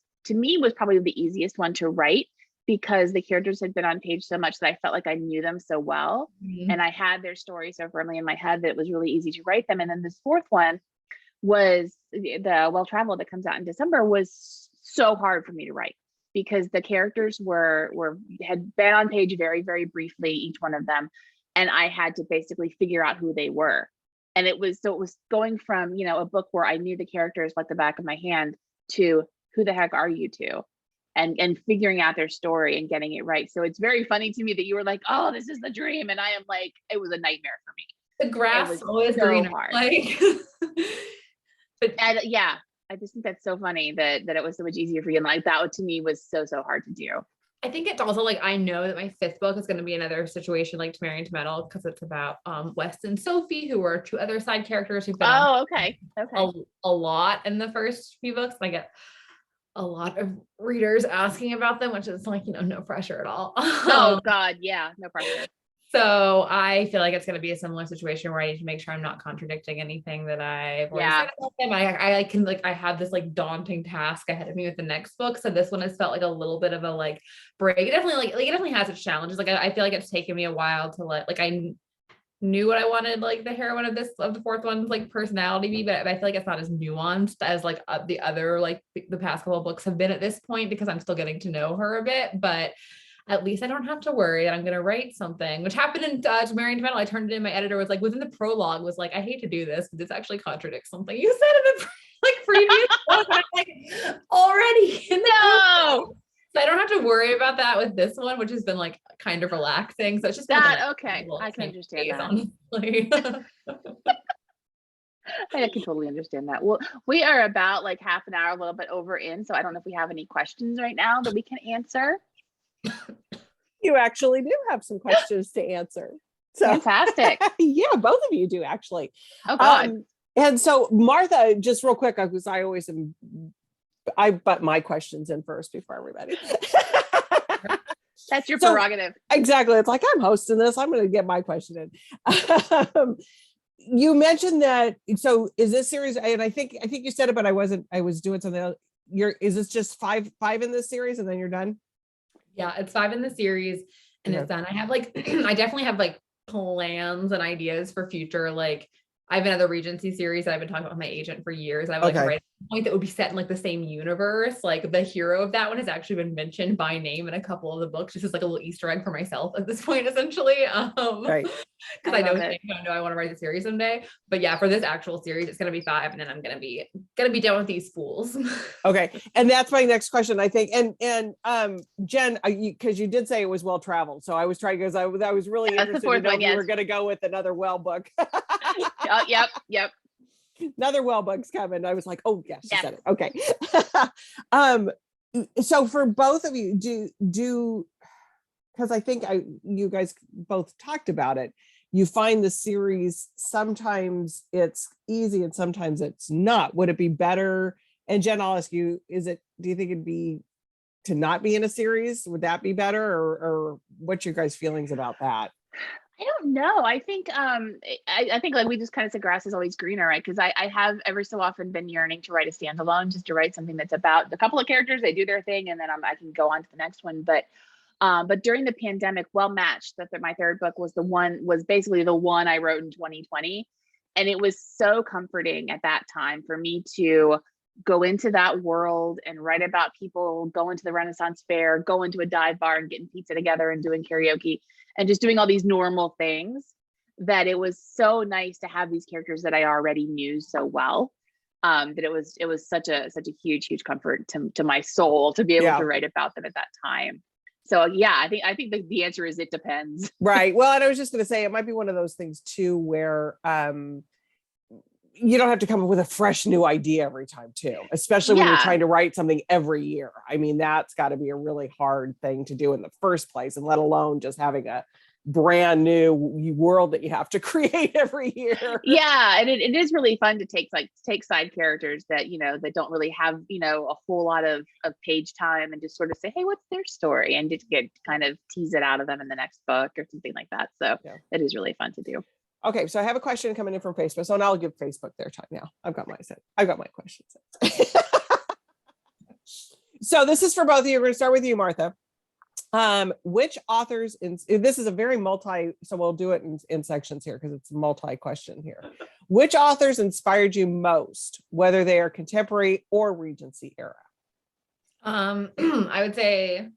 probably the easiest one to write because the characters had been on page so much that I felt like I knew them so well. And I had their story so firmly in my head that it was really easy to write them. And then this fourth one was the Well Traveled that comes out in December was so hard for me to write because the characters had been on page very, very briefly, each one of them. And I had to basically figure out who they were. And it was going from, a book where I knew the characters like the back of my hand to who the heck are you two? And figuring out their story and getting it right. So it's very funny to me that you were like, oh, this is the dream. And I am like, it was a nightmare for me. The grass was always so greener. hard. Like, but yeah, I just think that's so funny that it was so much easier for you. And like that to me was so hard to do. I think it's also like, I know that my fifth book is going to be another situation like To Marry and to Meddle because it's about West and Sophie, who are two other side characters who've been okay. a lot in the first few books. And I get a lot of readers asking about them, which is like, no pressure at all. Oh God. Yeah. No pressure. So I feel like it's going to be a similar situation where I need to make sure I'm not contradicting anything that I've already said about them. I have this like daunting task ahead of me with the next book. So this one has felt like a little bit of a like break. It definitely has its challenges. Like I feel like it's taken me a while to like I knew what I wanted like the heroine of the fourth one's like personality to be, but I feel like it's not as nuanced as like the other like the past couple of books have been at this point because I'm still getting to know her a bit. But at least I don't have to worry that I'm going to write something, which happened in To Marry and to Meddle. I turned it in, my editor was like, within the prologue was like, I hate to do this, but this actually contradicts something you said in the like previous book. I'm like, already in the prologue. So I don't have to worry about that with this one, which has been like kind of relaxing. So it's just that, okay. I can understand that. Honestly. I can totally understand that. Well, we are about like half an hour, a little bit over in. So I don't know if we have any questions right now that we can answer. You actually do have some questions to answer. So fantastic. Yeah, both of you do actually. Oh God. And so Martha, just real quick, because I always I butt my questions in first before everybody. That's your prerogative. Exactly. It's like I'm hosting this. I'm going to get my question in. You mentioned that. So is this series? And I think you said it, but I was doing something else. Is this just five in this series, and then you're done? Yeah, it's 5 in the series and it's done. I have like, I definitely have like plans and ideas for future. Like I have another Regency series that I've been talking about with my agent for years. I would like to write a point that would be set in like the same universe. Like the hero of that one has actually been mentioned by name in a couple of the books, just as like a little Easter egg for myself at this point, essentially. Right. Because I know I want to write the series someday. But yeah, for this actual series, it's gonna be 5, and then I'm gonna be done with these fools. Okay, and that's my next question, I think. And Jen, because you did say it was well traveled, so I was trying because I was really interested to know if you were going to go with another well book. Yep. Another well book's coming. I was like, oh yes, she said it. Okay. So for both of you, do because I think you guys both talked about it. you find the series, sometimes it's easy and sometimes it's not. Would it be better? And Jen, I'll ask you, do you think it'd be to not be in a series? Would that be better? Or what's your guys' feelings about that? I don't know. I think I think like we just kind of said, grass is always greener, right? Because I have every so often been yearning to write a standalone, just to write something that's about a couple of characters, they do their thing, and then I can go on to the next one. But during the pandemic, Well Matched, my third book was basically the one I wrote in 2020. And it was so comforting at that time for me to go into that world and write about people going to the Renaissance Fair, going to a dive bar and getting pizza together and doing karaoke and just doing all these normal things, that it was so nice to have these characters that I already knew so well. That it was such a huge comfort to my soul to be able to write about them at that time. So yeah, I think the answer is it depends. Right. Well, and I was just going to say, it might be one of those things too, where you don't have to come up with a fresh new idea every time too, especially when you're trying to write something every year. I mean, that's got to be a really hard thing to do in the first place, and let alone just having a brand new world that you have to create every year. Yeah, and it is really fun to take side characters that that don't really have a whole lot of page time, and just sort of say, hey, what's their story, and just get kind of tease it out of them in the next book or something like that. So it is really fun to do. Okay, so I have a question coming in from Facebook. So now I'll give Facebook their time now. I've got my questions. So this is for both of you. We're going to start with you, Martha. Which authors, this is a very so we'll do it in sections here because it's a multi-question here. Which authors inspired you most, whether they are contemporary or Regency era? I would say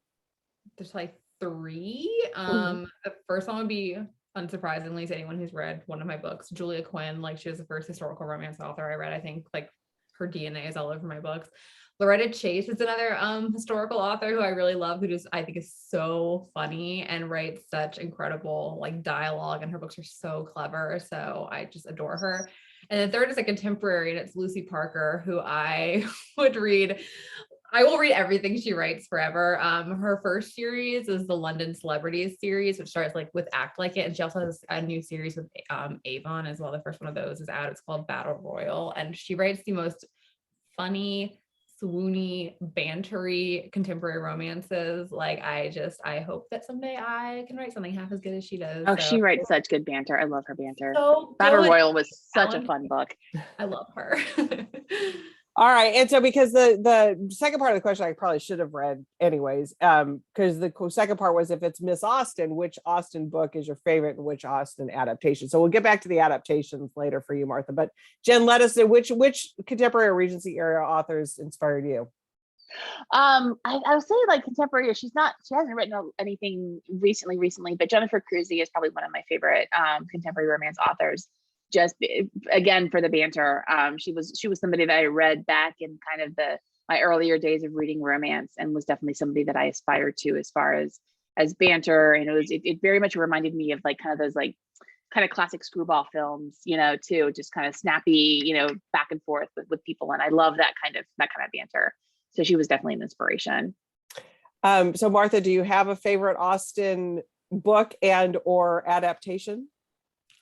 there's like three. The first one would be, unsurprisingly, to anyone who's read one of my books, Julia Quinn. Like, she was the first historical romance author I read. I think like her DNA is all over my books. Loretta Chase is another historical author who I really love, who just I think is so funny and writes such incredible like dialogue, and her books are so clever. So I just adore her. And the third is a contemporary, and it's Lucy Parker, who I would read. I will read everything she writes forever. Her first series is the London Celebrities series, which starts like with Act Like It. And she also has a new series with Avon as well. The first one of those is out. It's called Battle Royal. And she writes the most funny, swoony, bantery contemporary romances. Like, I hope that someday I can write something half as good as she does. Oh, she writes such good banter. I love her banter. So Battle good. Royal was such a fun book. I love her. All right. And so, because the second part of the question I probably should have read anyways, because the second part was, if it's Miss Austen, which Austen book is your favorite and which Austen adaptation? So we'll get back to the adaptations later for you, Martha. But Jen, let us know which contemporary or Regency era authors inspired you. I would say like contemporary. She hasn't written anything recently, but Jennifer Crusie is probably one of my favorite contemporary romance authors. Just again for the banter. She was somebody that I read back in kind of my earlier days of reading romance, and was definitely somebody that I aspired to as far as banter. And it very much reminded me of like kind of those like kind of classic screwball films, too, just kind of snappy, back and forth with people. And I love that kind of banter. So she was definitely an inspiration. So Martha, do you have a favorite Austen book and or adaptation?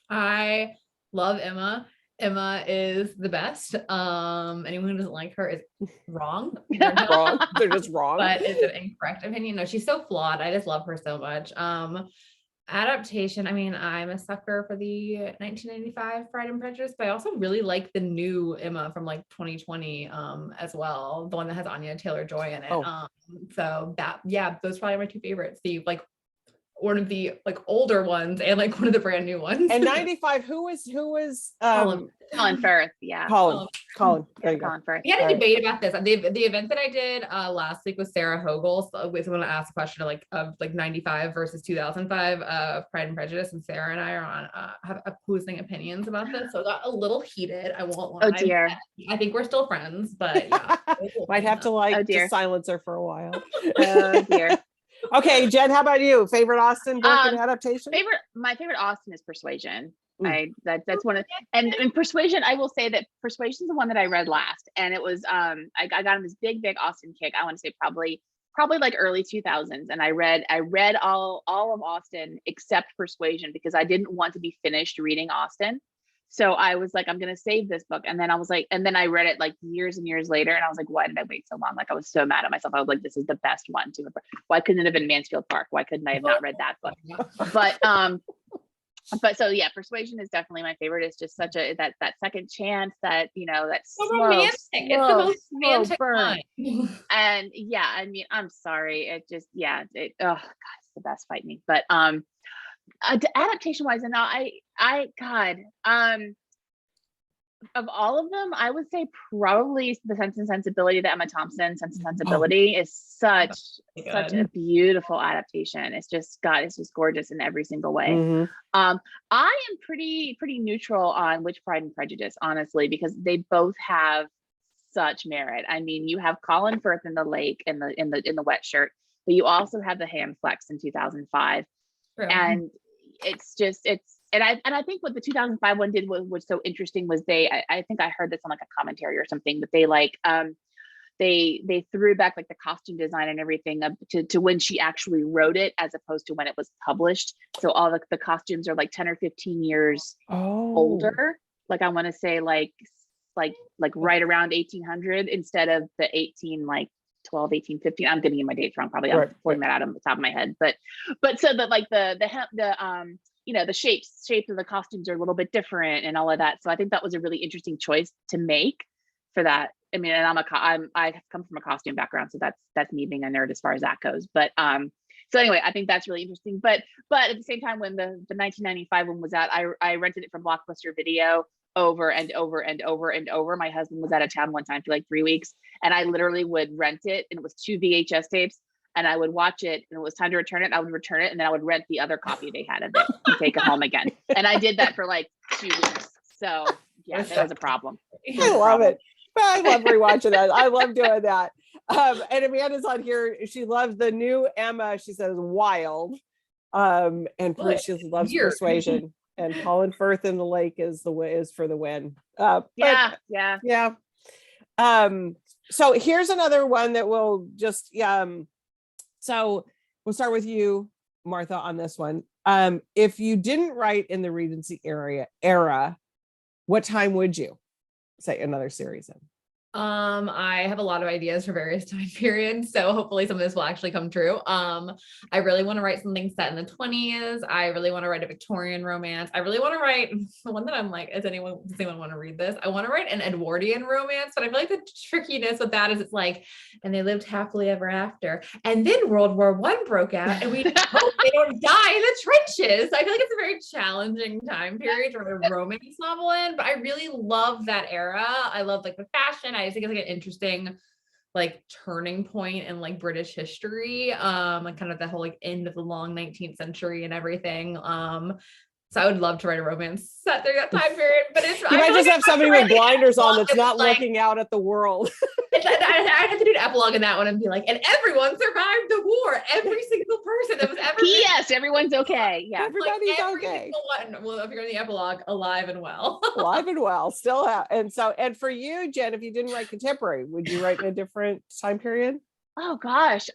I love Emma. Emma is the best. Anyone who doesn't like her is wrong. Wrong. They're just wrong. But it's an incorrect opinion. No, she's so flawed. I just love her so much. Adaptation. I mean, I'm a sucker for the 1995 Pride and Prejudice, but I also really like the new Emma from like 2020 as well. The one that has Anya Taylor-Joy in it. So those are probably my two favorites. The like one of the like older ones and like one of the brand new ones. And 95, who was Colin Firth. Yeah. Colin. There you go. Colin Firth. We had a debate about this. The event that I did last week with Sarah Hogle, with someone asked a question of 95 versus 2005 of Pride and Prejudice, and Sarah and I are on have opposing opinions about this. So it got a little heated. I won't lie. Oh dear. I think we're still friends, but yeah. Might have to just silence her for a while. Oh dear. Okay, Jen, how about you? Favorite Austen book and adaptation? My favorite Austen is Persuasion. That's one of, and Persuasion, I will say that Persuasion is the one that I read last, and it was I got on this big Austen kick. I want to say probably probably like early 2000s. And I read all of Austen except Persuasion, because I didn't want to be finished reading Austen. So I was like, I'm going to save this book. And then I was like, and then I read it like years and years later. And I was like, why did I wait so long? Like, I was so mad at myself. I was like, this is the best one to have. Why couldn't it have been Mansfield Park? Why couldn't I have not read that book? But so yeah, Persuasion is definitely my favorite. It's just such a, that second chance, that, you know, that So slow, romantic. It's the most romantic burn. one. And yeah, I mean, I'm sorry. It just, yeah, oh God, it's the best fight me. But adaptation wise, and God, of all of them, I would say probably the Sense and Sensibility, the Emma Thompson Sense and Sensibility is such a beautiful adaptation. It's just gorgeous in every single way. Mhm. I am pretty neutral on Witch, Pride and Prejudice, honestly, because they both have such merit. I mean, you have Colin Firth in the lake in the wet shirt, but you also have the hand flex in 2005. True. And I think what the 2005 one did was so interesting was I think I heard this on like a commentary or something, but they like they threw back like the costume design and everything up to when she actually wrote it, as opposed to when it was published. So all the costumes are like 10 or 15 years older. Like I want to say like right around 1800 instead of the 12, 18, 15. I'm getting my dates wrong. Probably I'm pulling that out of the top of my head. But so that like the you know, the shapes of the costumes are a little bit different and all of that. So I think that was a really interesting choice to make for that. I mean, and I come from a costume background, so that's me being a nerd as far as that goes. But so anyway, I think that's really interesting. But at the same time, when the 1995 one was out, I rented it from Blockbuster Video over and over and over and over. My husband was out of town one time for like 3 weeks, and I literally would rent it, and it was 2 VHS tapes, and I would watch it, and it was time to return it. I would return it, and then I would rent the other copy they had of it and take it home again. And I did that for like 2 weeks. So yeah, that was a problem. I love it. I love rewatching that. I love doing that. And Amanda's on here. She loves the new Emma. She says wild. And she loves Persuasion. And Colin Firth in the lake is for the win. Yeah. So here's another one that we'll just so we'll start with you, Martha, on this one. If you didn't write in the Regency era, what time would you say another series in? I have a lot of ideas for various time periods, so hopefully some of this will actually come true. I really want to write something set in the 20s. I really want to write a Victorian romance. I really want to write the one that I'm like, does anyone want to read this? I want to write an Edwardian romance, but I feel like the trickiness with that is it's like, and they lived happily ever after, and then World War I broke out, and we hope they don't die in the trenches. I feel like it's a very challenging time period to write a romance novel in, but I really love that era. I love like the fashion. I think it's like an interesting like turning point in like British history, and kind of the whole like end of the long 19th century and everything. So I would love to write a romance set during that time period, but it's you might just have somebody with blinders on that's not looking out at the world. I have to do an epilogue in that one and be like, and everyone survived the war. Every single person that was ever. P.S. Everyone's okay. Yeah, everybody's okay. Well, if you're in the epilogue, alive and well. Alive and well, still have. And for you, Jen, if you didn't write contemporary, would you write in a different time period? Oh gosh.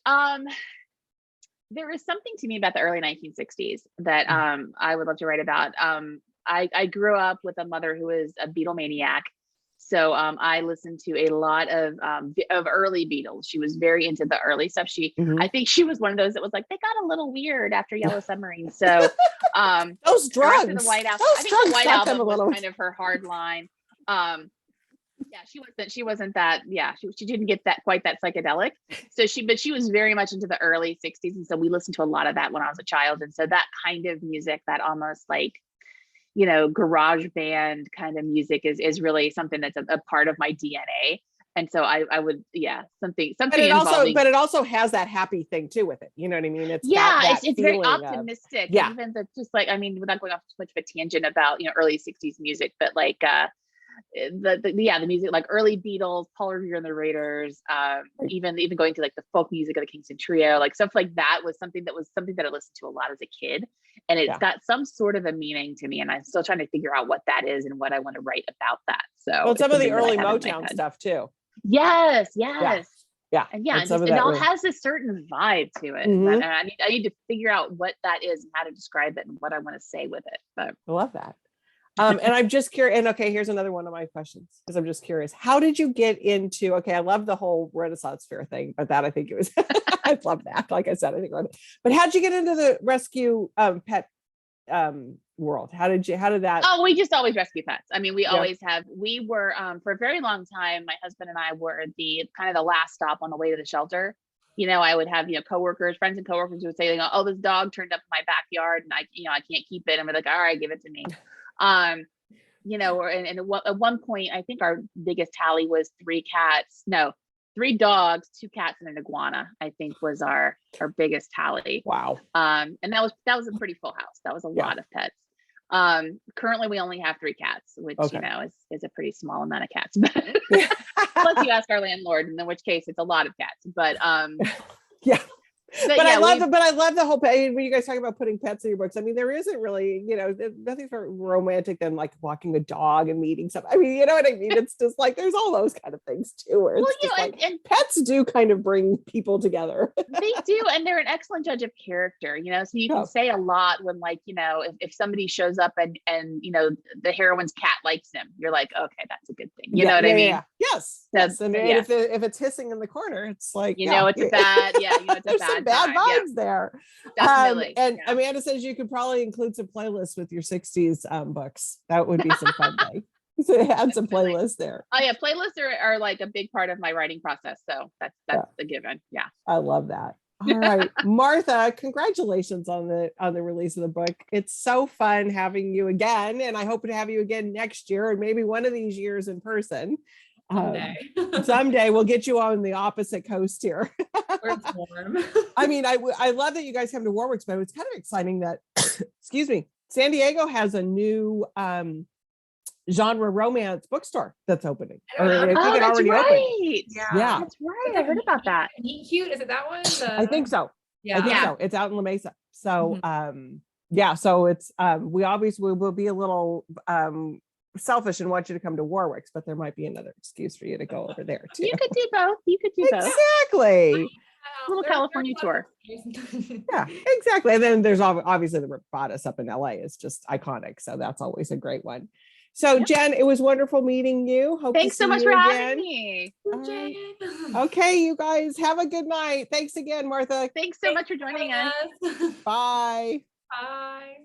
There is something to me about the early 1960s that I would love to write about. I grew up with a mother who is a Beatle maniac. So I listened to a lot of early Beatles. She was very into the early stuff. I think she was one of those that was like, they got a little weird after Yellow Submarine. So those drugs, the White Album, those I think drugs the White got them Album a little. was kind of her hard line. Yeah, she wasn't that, yeah, she didn't get that quite that psychedelic. But she was very much into the early 60s. And so we listened to a lot of that when I was a child. And so that kind of music, that almost like, you know, garage band kind of music is really something that's a part of my DNA. And so I would, something. But it also has that happy thing too with it. You know what I mean? It's very optimistic. Yeah. Even the, just like, I mean, without going off too much of a tangent about, you know, early 60s music, but like, the music, like early Beatles, Paul Revere and the Raiders, even going to like the folk music of the Kingston Trio, like stuff like that was something that I listened to a lot as a kid, and it's got some sort of a meaning to me, and I'm still trying to figure out what that is and what I want to write about that. So some of the early Motown stuff too. Yes. Yeah. And yeah, some of it that all really- has a certain vibe to it. Mhm. And I need to figure out what that is and how to describe it and what I want to say with it. But I love that. And I'm just curious. And okay, here's another one of my questions because I'm just curious. How did you get into? Okay, I love the whole Renaissance fair thing, but that I think it was. I love that. Like I said, I think. But how'd you get into the rescue pet world? How did that? oh, we just always rescue pets. I mean, we Yeah. always have. We were for a very long time. My husband and I were the kind of the last stop on the way to the shelter. You know, I would have coworkers, friends, and coworkers who would say, "Oh, this dog turned up in my backyard, and I can't keep it." And we're like, "All right, give it to me." And at one point, I think our biggest tally was 3 cats. No, 3 dogs, 2 cats, and an iguana. I think was our biggest tally. Wow. And that was a pretty full house. That was a lot of pets. Currently we only have 3 cats, which is a pretty small amount of cats. Unless you ask our landlord, in which case it's a lot of cats. But yeah. But yeah, I love the whole pet. When you guys talk about putting pets in your books, I mean, there isn't really, nothing more romantic than like walking a dog and meeting something. I mean, you know what I mean? It's just like there's all those kind of things too. Where it's just like, and pets do kind of bring people together. They do, and they're an excellent judge of character. So you can say a lot when, like, if somebody shows up and the heroine's cat likes him, you're like, okay, that's a good thing. You know what I mean? Yeah. Yes. So, yes. And if it's hissing in the corner, it's like it's a bad. Yeah, it's a there's some bad vibes there. Definitely. And Amanda says you could probably include some playlists with your 60s books. That would be some fun thing. So add some playlists there. Oh yeah, playlists are like a big part of my writing process. So that's a given. Yeah. I love that. All right, Martha, congratulations on the release of the book. It's so fun having you again, and I hope to have you again next year, and maybe one of these years in person. Someday we'll get you on the opposite coast here. Where it's warm. I mean, I love that you guys come to Warwick's, but it's kind of exciting that, excuse me, San Diego has a new genre romance bookstore that's opening. Or I think it already opened. Yeah, that's right. I heard about that. Meet Cute, is it that one? I think so. Yeah, I think so. It's out in La Mesa. So so it's we obviously will be a little selfish and want you to come to Warwick's, but there might be another excuse for you to go over there too. You could do both. Exactly. Little California tour. Yeah, exactly. And then there's obviously the Rapadas up in LA is just iconic. So that's always a great one. So Jen, it was wonderful meeting you. Hope Thanks to see so much you for again. having me. Right. Okay, you guys have a good night. Thanks again, Martha. Thanks so much for joining us. Bye. Bye.